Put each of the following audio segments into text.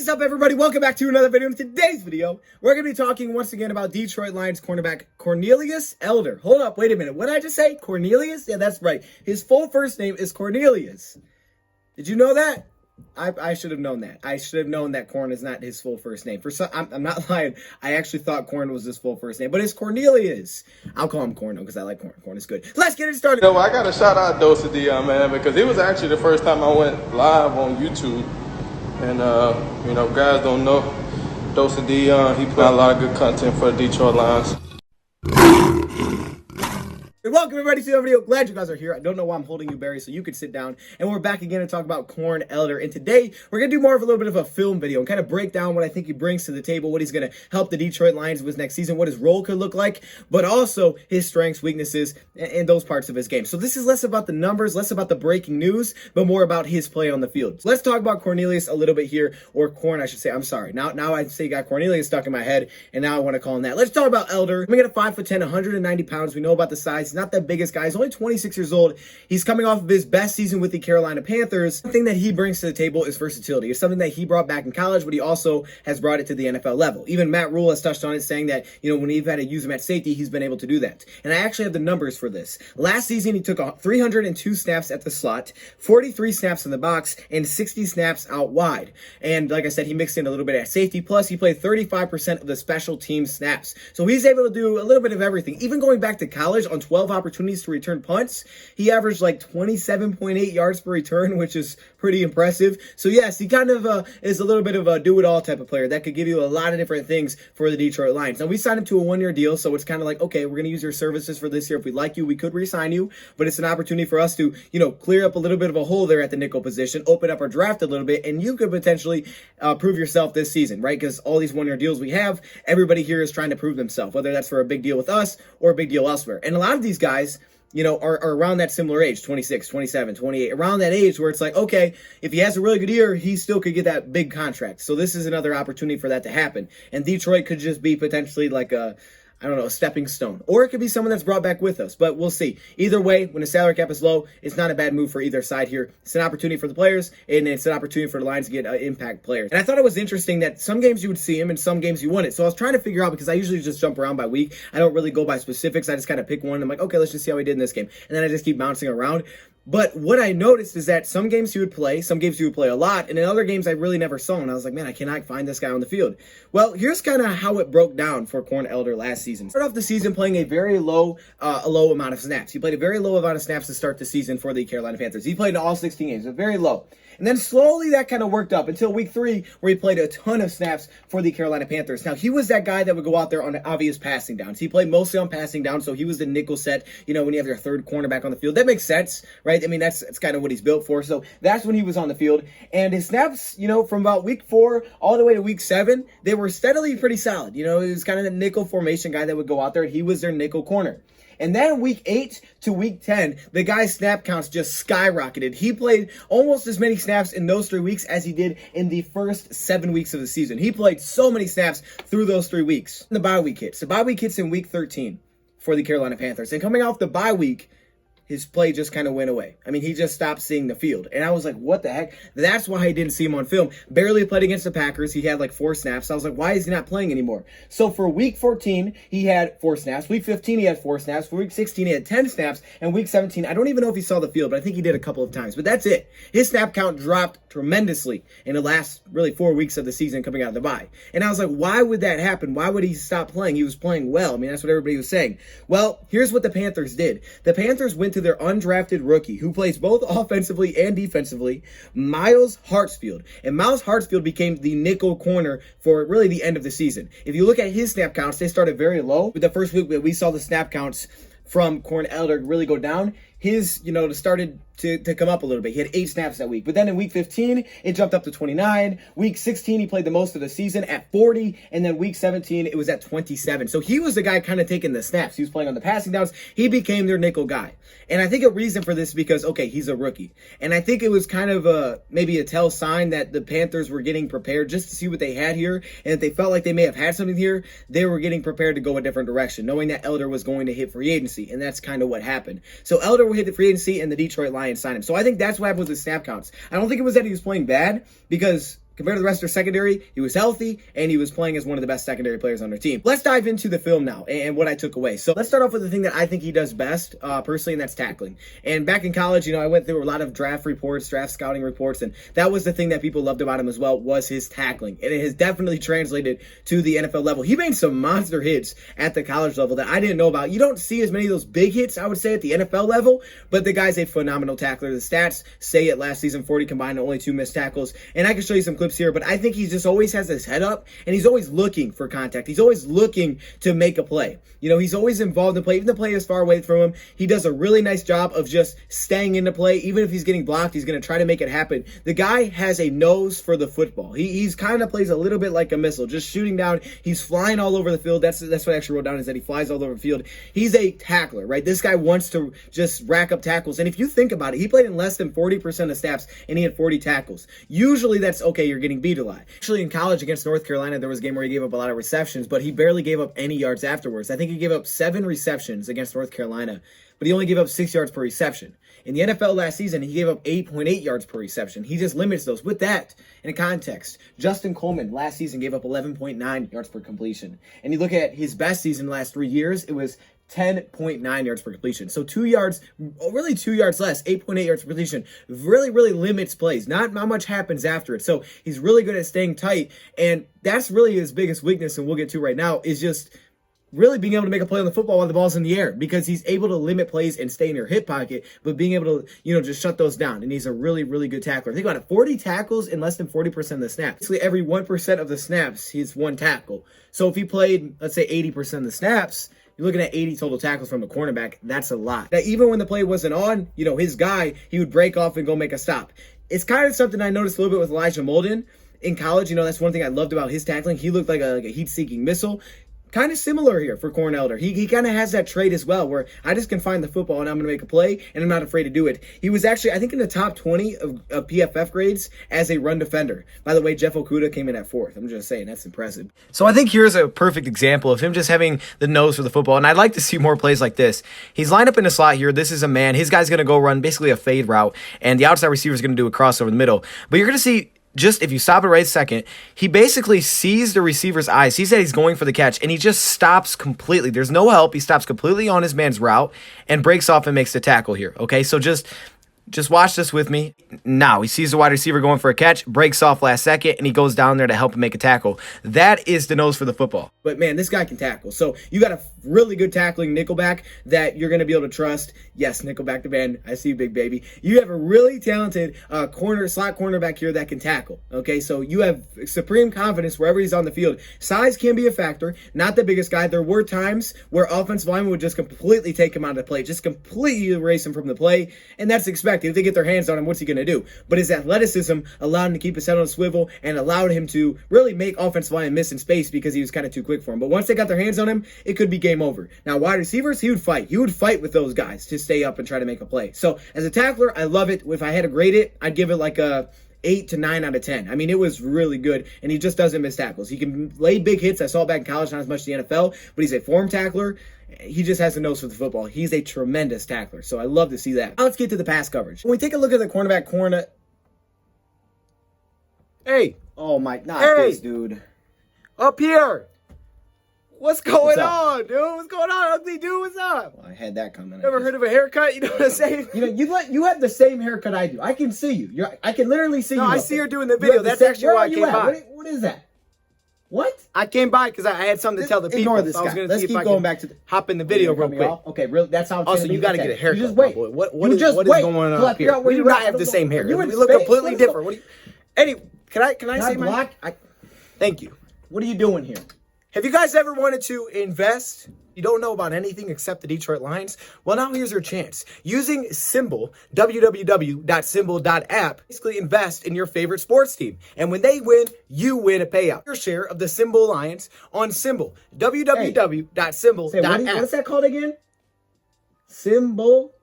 What's up, everybody? Welcome back to another video. In today's video, we're going to be talking once again about Detroit Lions cornerback Cornelius Elder. Hold up, wait a minute. What did I just say? Cornelius? Yeah, that's right. His full first name is Cornelius. Did you know that? I should have known that. I should have known that Corn is not his full first name. I'm not lying. I actually thought Corn was his full first name, but it's Cornelius. I'll call him Corn because I like Corn. Corn is good. Let's get it started. I got to shout out DoseOfDion, man, because it was actually the first time I went live on YouTube. And, guys don't know, DoseOfDion, he put out a lot of good content for the Detroit Lions. Welcome everybody to the video. Glad you guys are here. I don't know why I'm holding you, Barry, so you can sit down. And we're back again to talk about Corn Elder. And today we're going to do more of a little bit of a film video and kind of break down what I think he brings to the table, what he's going to help the Detroit Lions with next season, what his role could look like, but also his strengths, weaknesses, and those parts of his game. So this is less about the numbers, less about the breaking news, but more about his play on the field. So let's talk about Cornelius a little bit here, or Corn, I should say. I'm sorry. Now I say got Cornelius stuck in my head, and now I want to call him that. Let's talk about Elder. We got a 5'10", 190 pounds. We know about the size. He's not the biggest guy. He's only 26 years old. He's coming off of his best season with the Carolina Panthers. One thing that he brings to the table is versatility. It's something that he brought back in college, but he also has brought it to the NFL level. Even Matt Rule has touched on it, saying that, when we've had to use him at safety, he's been able to do that. And I actually have the numbers for this. Last season, he took 302 snaps at the slot, 43 snaps in the box, and 60 snaps out wide. And like I said, he mixed in a little bit at safety. Plus, he played 35% of the special team snaps. So he's able to do a little bit of everything. Even going back to college on 12 opportunities to return punts, he averaged like 27.8 yards per return, which is pretty impressive. So yes, he kind of is a little bit of a do-it-all type of player that could give you a lot of different things for the Detroit Lions. Now, we signed him to a one-year deal, so it's kind of like, okay, we're going to use your services for this year. If we like you, we could re-sign you, but it's an opportunity for us to, clear up a little bit of a hole there at the nickel position, open up our draft a little bit, and you could potentially prove yourself this season, right? Because all these one-year deals we have, everybody here is trying to prove themselves, whether that's for a big deal with us or a big deal elsewhere. And a lot of these guys, are around that similar age, 26, 27, 28, around that age where it's like, okay, if he has a really good year, he still could get that big contract. So this is another opportunity for that to happen. And Detroit could just be potentially like a stepping stone. Or it could be someone that's brought back with us, but we'll see. Either way, when the salary cap is low, it's not a bad move for either side here. It's an opportunity for the players, and it's an opportunity for the Lions to get impact players. And I thought it was interesting that some games you would see him, and some games you wouldn't. So I was trying to figure out, because I usually just jump around by week. I don't really go by specifics. I just kind of pick one. I'm like, okay, let's just see how he did in this game. And then I just keep bouncing around. But what I noticed is that some games he would play, some games he would play a lot, and in other games I really never saw him. And I was like, man, I cannot find this guy on the field. Well, here's kind of how it broke down for Corn Elder last season. Started off the season playing a very low amount of snaps. He played a very low amount of snaps to start the season for the Carolina Panthers. He played in all 16 games, but very low. And then slowly that kind of worked up until week 3, where he played a ton of snaps for the Carolina Panthers. Now, he was that guy that would go out there on obvious passing downs. He played mostly on passing downs, so he was the nickel set, when you have your third cornerback on the field. That makes sense, right? I mean, that's kind of what he's built for. So that's when he was on the field. And his snaps, from about week 4 all the way to week 7, they were steadily pretty solid. He was kind of the nickel formation guy that would go out there, and he was their nickel corner. And then week 8 to week 10, the guy's snap counts just skyrocketed. He played almost as many snaps in those 3 weeks as he did in the first 7 weeks of the season. He played so many snaps through those 3 weeks. The bye week hits. The bye week hits in week 13 for the Carolina Panthers. And coming off the bye week, his play just kind of went away. I mean, he just stopped seeing the field. And I was like, what the heck? That's why I didn't see him on film. Barely played against the Packers. He had like 4 snaps. I was like, why is he not playing anymore? So for week 14, he had 4 snaps. Week 15, he had 4 snaps. For week 16, he had 10 snaps. And week 17, I don't even know if he saw the field, but I think he did a couple of times. But that's it. His snap count dropped tremendously in the last really 4 weeks of the season coming out of the bye. And I was like, why would that happen? Why would he stop playing? He was playing well. I mean, that's what everybody was saying. Well, here's what the Panthers did. The Panthers went to their undrafted rookie, who plays both offensively and defensively, Myles Hartsfield. And Myles Hartsfield became the nickel corner for really the end of the season. If you look at his snap counts, they started very low. With the first week that we saw the snap counts from Corn Elder really go down, his, started to come up a little bit. He had 8 snaps that week. But then in week 15, it jumped up to 29. Week 16, he played the most of the season at 40. And then week 17, it was at 27. So he was the guy kind of taking the snaps. He was playing on the passing downs. He became their nickel guy. And I think a reason for this is because, okay, he's a rookie. And I think it was kind of maybe a tell sign that the Panthers were getting prepared just to see what they had here. And if they felt like they may have had something here, they were getting prepared to go a different direction, knowing that Elder was going to hit free agency. And that's kind of what happened. So Elder will hit the free agency, and the Detroit Lions signed him. So I think that's what happened with his snap counts. I don't think it was that he was playing bad, because Compared to the rest of their secondary, he was healthy, and he was playing as one of the best secondary players on their team. Let's dive into the film now and what I took away. So let's start off with the thing that I think he does best, personally, and that's tackling. And back in college, I went through a lot of draft scouting reports, and that was the thing that people loved about him as well, was his tackling. And it has definitely translated to the NFL level. He made some monster hits at the college level that I didn't know about. You don't see as many of those big hits, I would say, at the NFL level, but the guy's a phenomenal tackler. The stats say it last season, 40 combined, only 2 missed tackles. And I can show you some clips here, but I think he just always has his head up, and he's always looking for contact. He's always looking to make a play. He's always involved in play. Even the play is far away from him, he does a really nice job of just staying in the play. Even if he's getting blocked, he's going to try to make it happen. The guy has a nose for the football. He's kind of plays a little bit like a missile, just shooting down. He's flying all over the field. That's what I actually wrote down, is that he flies all over the field. He's a tackler, right? This guy wants to just rack up tackles. And if you think about it, he played in less than 40% of snaps, and he had 40 tackles. Usually that's, okay, you're getting beat a lot. Actually, in college against North Carolina, there was a game where he gave up a lot of receptions, but he barely gave up any yards afterwards. I think he gave up 7 receptions against North Carolina, but he only gave up 6 yards per reception. In the NFL last season, he gave up 8.8 yards per reception. He just limits those. With that, in context, Justin Coleman last season gave up 11.9 yards per completion. And you look at his best season the last 3 years, it was 10.9 yards per completion. So 2 yards, really 2 yards less, 8.8 yards per completion. Really, really limits plays. Not much happens after it. So he's really good at staying tight. And that's really his biggest weakness, and we'll get to right now, is just really being able to make a play on the football while the ball's in the air, because he's able to limit plays and stay in your hip pocket, but being able to, just shut those down. And he's a really, really good tackler. Think about it, 40 tackles in less than 40% of the snaps. Basically, every 1% of the snaps, he's 1 tackle. So if he played, let's say, 80% of the snaps, you're looking at 80 total tackles from a cornerback. That's a lot. Now, even when the play wasn't on, his guy, he would break off and go make a stop. It's kind of something I noticed a little bit with Elijah Molden in college. That's one thing I loved about his tackling. He looked like a heat-seeking missile. Kind of similar here for Corn Elder. He kind of has that trait as well, where I just can find the football and I'm going to make a play, and I'm not afraid to do it. He was actually, I think, in the top 20 of PFF grades as a run defender. By the way, Jeff Okudah came in at 4th. I'm just saying, that's impressive. So I think here's a perfect example of him just having the nose for the football, and I'd like to see more plays like this. He's lined up in a slot here. This is a man. His guy's going to go run basically a fade route, and the outside receiver is going to do a cross over the middle. But you're going to see, just if you stop it right a second, he basically sees the receiver's eyes, sees that he's going for the catch, and he just stops completely. There's no help. He stops completely on his man's route and breaks off and makes the tackle here. Okay, so just watch this with me. Now, he sees the wide receiver going for a catch, breaks off last second, and he goes down there to help him make a tackle. That is the nose for the football. But, man, this guy can tackle. So you got a really good tackling nickelback that you're going to be able to trust. Yes, nickelback to bend. I see you, big baby. You have a really talented slot cornerback here that can tackle. Okay, so you have supreme confidence wherever he's on the field. Size can be a factor. Not the biggest guy. There were times where offensive linemen would just completely take him out of the play, just completely erase him from the play, and that's expected. If they get their hands on him, what's he going to do? But his athleticism allowed him to keep his head on a swivel and allowed him to really make offensive linemen miss in space because he was kind of too quick for him. But once they got their hands on him, it could be game over. Now, wide receivers, he would fight. He would fight with those guys to stay up and try to make a play. So, as a tackler, I love it. If I had to grade it, I'd give it like a 8 to 9 out of 10. I mean, it was really good, and he just doesn't miss tackles. He can lay big hits. I saw it back in college, not as much in the NFL, but he's a form tackler. He just has a nose for the football. He's a tremendous tackler, so I love to see that. Now let's get to the pass coverage. When we take a look at the cornerback corner... Hey! Oh my, not this, dude. Up here! What's going on, dude? What's going on, ugly dude? What's up? Well, I had that coming. Never heard of a haircut? You know what I'm saying? You have the same haircut I do. I can see you. I can literally see you. No, I see her doing the video. That's actually why I came by. What is that? What? I came by because I had something to tell the people. Ignore this guy. Let's keep going back to hop in the video real quick. Okay, really? That's how it's also, you got to get a haircut. You just wait. What is going on up here? We do not have the same hair. We look completely different. Anyway, can I say my... Thank you. What are you doing here? Have you guys ever wanted to invest? You don't know about anything except the Detroit Lions? Well, now here's your chance. Using Symbol, www.symbol.app, basically invest in your favorite sports team. And when they win, you win a payout. Your share of the Symbol Lions on Symbol, www.symbol.app. What's that called again? Symbol?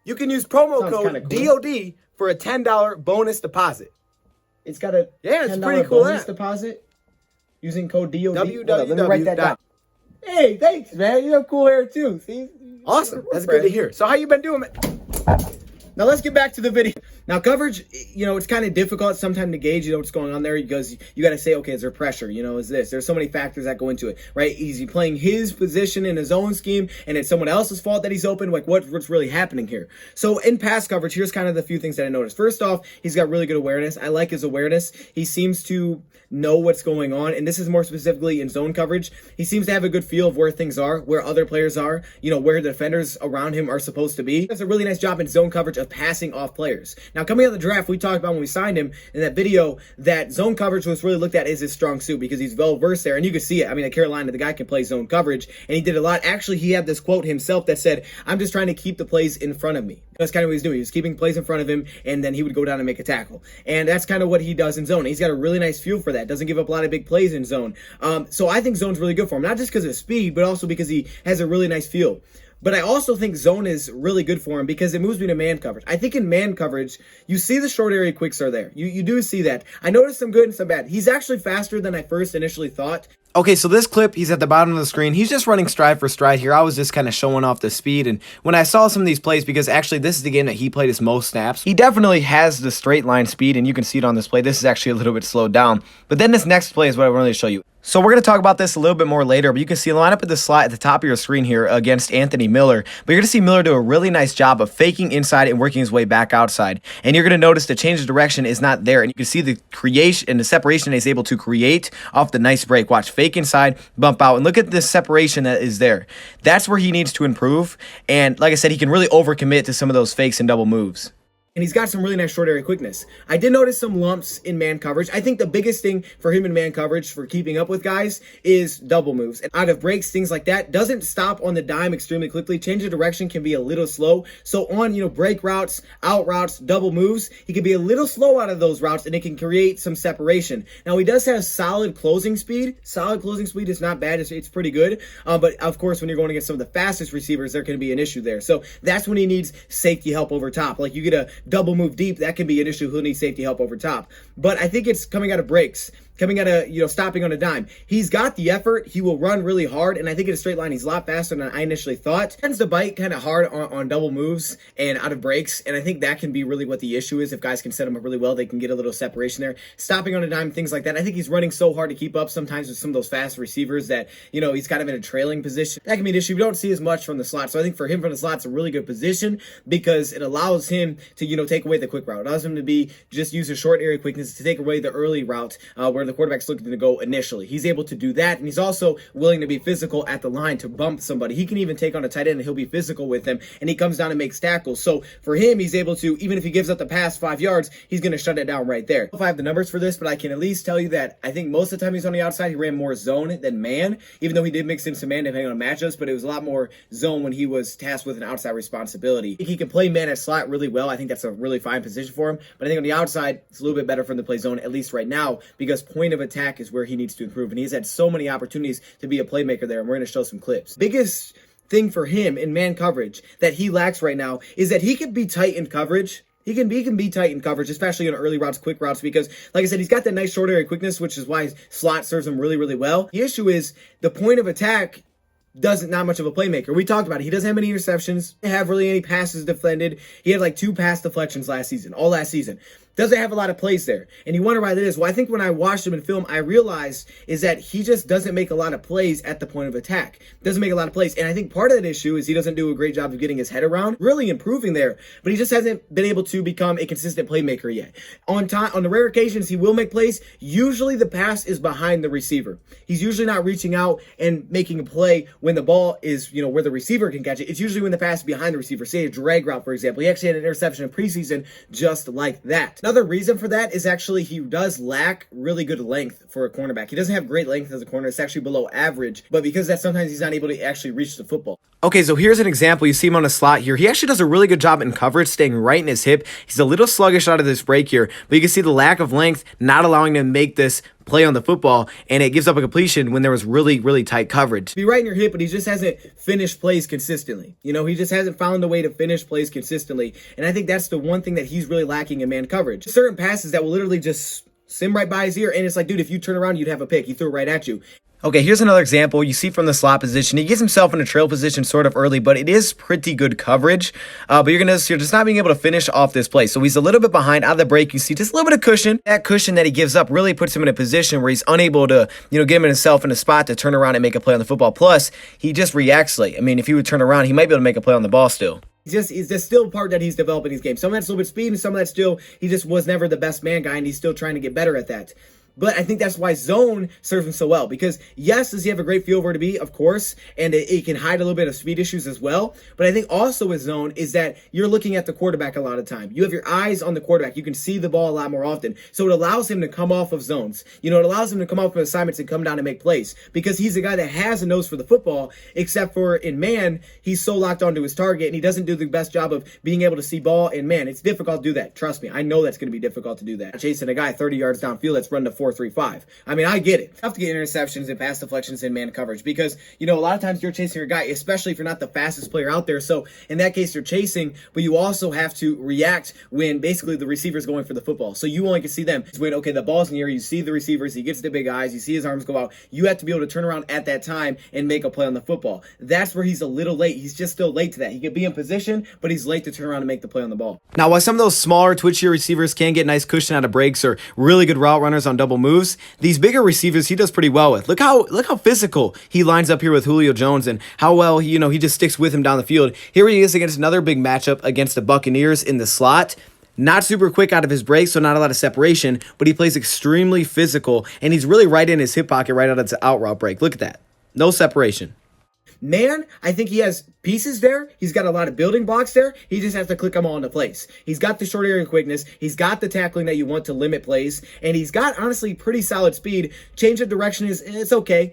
You can use promo code DOD for a $10 bonus deposit. It's got a it's pretty cool bonus deposit using code DOD. Let me write that down. Hey, thanks, man. You have cool hair too. See? Awesome. That's good to hear. So how you been doing, man? Now let's get back to the video. Now, coverage, it's kind of difficult sometimes to gauge, what's going on there, because you got to say, okay, is there pressure? Is this? There's so many factors that go into it, right? Is he playing his position in his own scheme, and it's someone else's fault that he's open? Like, what's really happening here? So in pass coverage, here's kind of the few things that I noticed. First off, he's got really good awareness. I like his awareness. He seems to know what's going on, and this is more specifically in zone coverage. He seems to have a good feel of where things are, where other players are, where the defenders around him are supposed to be. He does a really nice job in zone coverage of passing off players. Now, coming out of the draft, we talked about when we signed him in that video that zone coverage was really looked at as his strong suit because he's well versed there, and you can see it. I mean, at Carolina, the guy can play zone coverage, and he did a lot. Actually, he had this quote himself that said, "I'm just trying to keep the plays in front of me." That's kind of what he's doing. He was keeping plays in front of him, and then he would go down and make a tackle. And that's kind of what he does in zone. He's got a really nice feel for that. Doesn't give up a lot of big plays in zone. So I think zone's really good for him, not just because of speed, but also because he has a really nice feel. But I also think zone is really good for him because it moves me to man coverage. I think in man coverage, you see the short area quicks are there. You do see that. I noticed some good and some bad. He's actually faster than I first initially thought. Okay, so this clip, he's at the bottom of the screen. He's just running stride for stride here. I was just kind of showing off the speed. And when I saw some of these plays, because actually this is the game that he played his most snaps, he definitely has the straight line speed, and you can see it on this play. This is actually a little bit slowed down. But then this next play is what I wanted to show you. So we're going to talk about this a little bit more later, but you can see line up at the slot at the top of your screen here against Anthony Miller. But you're going to see Miller do a really nice job of faking inside and working his way back outside. And you're going to notice the change of direction is not there. And you can see the creation and the separation he's able to create off the nice break. Watch, fake inside, bump out, and look at the separation that is there. That's where he needs to improve. And like I said, he can really overcommit to some of those fakes and double moves. And he's got some really nice short area quickness. I did notice some lumps in man coverage. I think the biggest thing for him in man coverage for keeping up with guys is double moves. And out of breaks, things like that, doesn't stop on the dime extremely quickly. Change of direction can be a little slow. So on, break routes, out routes, double moves, he can be a little slow out of those routes, and it can create some separation. Now, he does have solid closing speed. Solid closing speed is not bad. It's pretty good. But of course, when you're going against some of the fastest receivers, there can be an issue there. So that's when he needs safety help over top. Like you get a double move deep, that can be an issue. He'll need safety help over top. But I think it's coming out of breaks, coming out of, stopping on a dime. He's got the effort. He will run really hard. And I think in a straight line, he's a lot faster than I initially thought. Tends to bite kind of hard on double moves and out of breaks. And I think that can be really what the issue is. If guys can set him up really well, they can get a little separation there. Stopping on a dime, things like that. I think he's running so hard to keep up sometimes with some of those fast receivers that, he's kind of in a trailing position. That can be an issue. We don't see as much from the slot. So I think for him from the slot, it's a really good position because it allows him to, take away the quick route. It allows him to just use his short area quickness to take away the early route where the quarterback's looking to go initially. He's able to do that, and he's also willing to be physical at the line to bump somebody. He can even take on a tight end, and he'll be physical with him, and he comes down and makes tackles. So for him, he's able to, even if he gives up the pass 5 yards, he's going to shut it down right there. I don't know if I have the numbers for this, but I can at least tell you that I think most of the time he's on the outside, he ran more zone than man, even though he did mix in some man depending on matchups, but it was a lot more zone when he was tasked with an outside responsibility. I think he can play man at slot really well. I think that's a really fine position for him, but I think on the outside, it's a little bit better for him to play zone, at least right now, because point of attack is where he needs to improve, and he's had so many opportunities to be a playmaker there, and we're going to show some clips. Biggest thing for him in man coverage that he lacks right now is that he can be tight in coverage. He can be tight in coverage, especially on early routes, quick routes, because, like I said, he's got that nice short area quickness, which is why slot serves him really, really well. The issue is the point of attack not much of a playmaker. We talked about it. He doesn't have any interceptions. He doesn't have really any passes defended. He had like 2 pass deflections all last season. Doesn't have a lot of plays there. And you wonder why that is. Well, I think when I watched him in film, I realized is that he just doesn't make a lot of plays at the point of attack. Doesn't make a lot of plays. And I think part of that issue is he doesn't do a great job of getting his head around, really improving there. But he just hasn't been able to become a consistent playmaker yet. On the rare occasions he will make plays, usually the pass is behind the receiver. He's usually not reaching out and making a play when the ball is, where the receiver can catch it. It's usually when the pass is behind the receiver. Say a drag route, for example. He actually had an interception in preseason just like that. Another reason for that is actually he does lack really good length for a cornerback. He doesn't have great length as a corner. It's actually below average, but because that sometimes he's not able to actually reach the football. Okay, so here's an example. You see him on a slot here. He actually does a really good job in coverage, staying right in his hip. He's a little sluggish out of this break here, but you can see the lack of length not allowing him to make this play on the football, and it gives up a completion when there was really, really tight coverage. Be right in your hip, but he just hasn't finished plays consistently. He just hasn't found a way to finish plays consistently, and I think that's the one thing that he's really lacking in man coverage. Certain passes that will literally just sim right by his ear, and it's like, dude, if you turn around, you'd have a pick. He threw it right at you. Okay, here's another example. You see from the slot position, he gets himself in a trail position sort of early, but it is pretty good coverage. But you're just not being able to finish off this play. So he's a little bit behind out of the break. You see just a little bit of cushion. That cushion that he gives up really puts him in a position where he's unable to, get himself in a spot to turn around and make a play on the football. Plus, he just reacts late. I mean, if he would turn around, he might be able to make a play on the ball still. He's just still part that he's developing his game. Some of that's a little bit speed, and some of that's still, he just was never the best man guy, and he's still trying to get better at that. But I think that's why zone serves him so well, because yes, does he have a great feel for it to be? Of course, and it can hide a little bit of speed issues as well. But I think also with zone is that you're looking at the quarterback a lot of time. You have your eyes on the quarterback. You can see the ball a lot more often. So it allows him to come off of zones. It allows him to come off of assignments and come down and make plays, because he's a guy that has a nose for the football, except for in man, he's so locked onto his target and he doesn't do the best job of being able to see ball in man. It's difficult to do that. Trust me. I know that's going to be difficult to do that. Chasing a guy 30 yards downfield that's run to 4.35. I mean, I get it. You have to get interceptions and pass deflections in man coverage because, a lot of times you're chasing your guy, especially if you're not the fastest player out there. So in that case, you're chasing, but you also have to react when basically the receiver's going for the football. So you only can see them when, okay, the ball's in the air, you see the receivers, he gets the big eyes, you see his arms go out. You have to be able to turn around at that time and make a play on the football. That's where he's a little late. He's just still late to that. He could be in position, but he's late to turn around and make the play on the ball. Now, while some of those smaller, twitchier receivers can get nice cushion out of breaks or really good route runners on double moves, these bigger receivers he does pretty well with. Look how physical he lines up here with Julio Jones and how well he just sticks with him down the field. Here he is against another big matchup against the Buccaneers in the slot. Not super quick out of his break, so not a lot of separation, but he plays extremely physical, and he's really right in his hip pocket right out of his out route break. Look at that. No separation. Man, I think he has pieces there. He's got a lot of building blocks there. He just has to click them all into place. He's got the short area quickness. He's got the tackling that you want to limit plays. And he's got, honestly, pretty solid speed. Change of direction it's okay.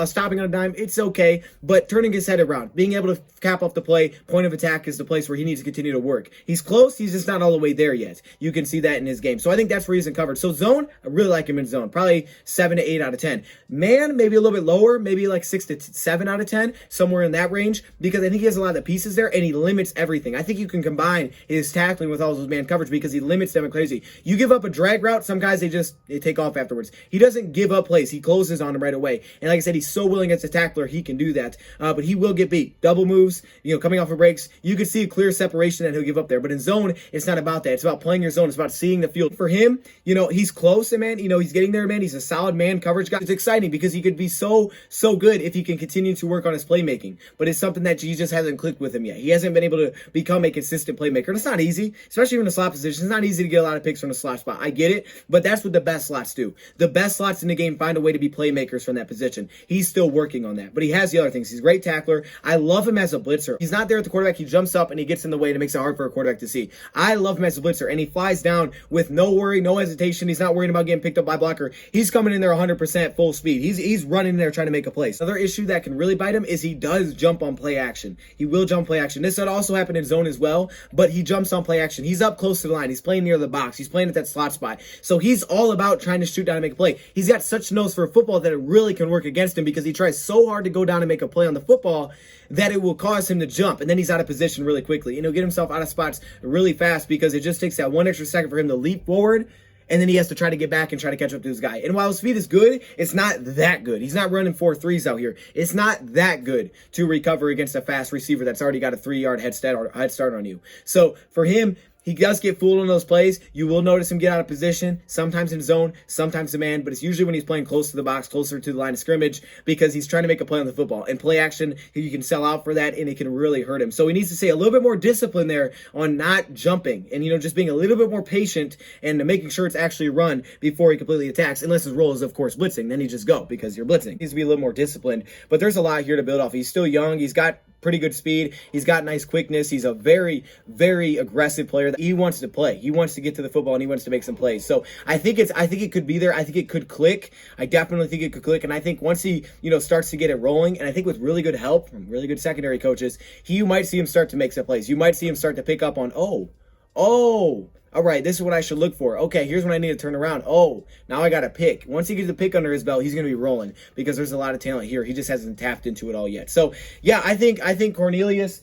Stopping on a dime, it's okay. But turning his head around, being able to cap off the play, point of attack is the place where he needs to continue to work. He's close. He's just not all the way there yet. You can see that in his game. So I think that's where he's in coverage. So zone, I really like him in zone. Probably 7 to 8 out of 10. Man, maybe a little bit lower. Maybe like 6 to 7 out of 10. Somewhere in that range, because I think he has a lot of pieces there and he limits everything. I think you can combine his tackling with all those man coverage because he limits them crazy. You give up a drag route, some guys they take off afterwards. He doesn't give up plays. He closes on them right away. And like I said, he's so willing as a tackler, he can do that. But he will get beat. Double moves, coming off of breaks, you can see a clear separation that he'll give up there. But in zone, it's not about that. It's about playing your zone. It's about seeing the field. For him, he's close, and man, he's getting there, man. He's a solid man coverage guy. It's exciting because he could be so good if he can continue to work on his playmaking. But it's something that he just hasn't clicked with him yet. He hasn't been able to become a consistent playmaker. And it's not easy, especially in the slot position. It's not easy to get a lot of picks from the slot spot. I get it, but that's what the best slots do. The best slots in the game find a way to be playmakers from that position. He's still working on that, but he has the other things. He's a great tackler. I love him as a blitzer. He's not there at the quarterback. He jumps up and he gets in the way and it makes it hard for a quarterback to see. I love him as a blitzer, and he flies down with no worry, no hesitation. He's not worried about getting picked up by a blocker. He's coming in there 100% full speed. He's running in there trying to make a play. Another issue that can really bite him is he does jump on play action. He will jump play action. This would also happen in zone as well, but he jumps on play action. He's up close to the line. He's playing near the box. He's playing at that slot spot. So he's all about trying to shoot down and make a play. He's got such nose for football that it really can work against him because he tries so hard to go down and make a play on the football that it will cause him to jump, and then he's out of position really quickly. Get himself out of spots really fast because it just takes that one extra second for him to leap forward, and then he has to try to get back and try to catch up to his guy. And while his speed is good, it's not that good. He's not running 4.3s out here. It's not that good to recover against a fast receiver that's already got a 3-yard head start on you. So for him, he does get fooled on those plays. You will notice him get out of position, sometimes in zone, sometimes in man, but it's usually when he's playing close to the box, closer to the line of scrimmage, because he's trying to make a play on the football. And play action, you can sell out for that, and it can really hurt him. So he needs to stay a little bit more disciplined there on not jumping and, just being a little bit more patient and making sure it's actually run before he completely attacks, unless his role is, of course, blitzing. Then you just go because you're blitzing. He needs to be a little more disciplined, but there's a lot here to build off. He's still young. He's got pretty good speed. He's got nice quickness. He's a very, very aggressive player. He wants to play. He wants to get to the football and he wants to make some plays. So I think it could be there. I think it could click. I definitely think it could click. And I think once he, starts to get it rolling, and I think with really good help from really good secondary coaches, you might see him start to make some plays. You might see him start to pick up on, all right, this is what I should look for. Okay, here's when I need to turn around. Oh, now I got to pick. Once he gets the pick under his belt, he's going to be rolling because there's a lot of talent here. He just hasn't tapped into it all yet. So, yeah, I think Cornelius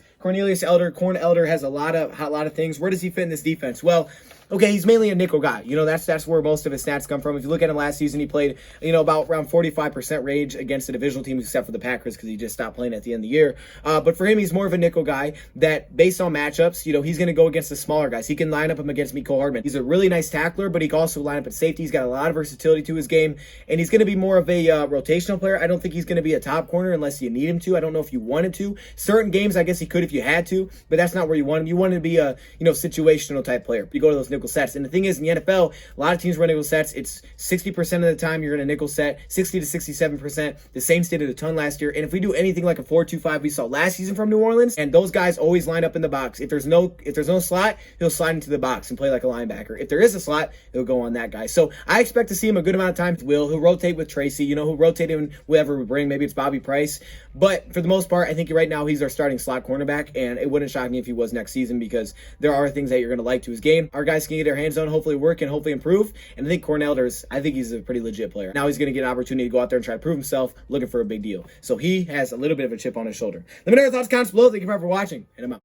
Elder has a lot of things. Where does he fit in this defense? Well, Okay, he's mainly a nickel guy. You know, that's where most of his stats come from. If you look at him last season, he played, you know, about around 45% range against the divisional teams, except for the Packers because he just stopped playing at the end of the year. But for him, he's more of a nickel guy that, based on matchups, you know, he's going to go against the smaller guys. He can line up him against Mecole Hardman. He's a really nice tackler, but he can also line up at safety. He's got a lot of versatility to his game, and he's going to be more of a rotational player. I don't think he's going to be a top corner unless you need him to. I don't know if you want him to. Certain games, I guess he could if you had to, but that's not where you want him. You want him to be a, you know, situational type player. You go to those nickel sets. And the thing is, in the NFL, a lot of teams run nickel sets. It's 60% of the time you're in a nickel set, 60 to 67%. The Saints did it a ton last year. And if we do anything like a 4-2-5 we saw last season from New Orleans, and those guys always line up in the box. If there's no slot, he'll slide into the box and play like a linebacker. If there is a slot, he'll go on that guy. So I expect to see him a good amount of time. He'll rotate with Tracy, you know, he'll rotate him whoever we bring. Maybe it's Bobby Price. But for the most part, I think right now he's our starting slot cornerback, and it wouldn't shock me if he was next season because there are things that you're going to like to his game. Our guys can get their hands on, hopefully work and hopefully improve. And I think I think he's a pretty legit player. Now he's going to get an opportunity to go out there and try to prove himself, looking for a big deal. So he has a little bit of a chip on his shoulder. Let me know your thoughts, comments below. Thank you for watching, and I'm out.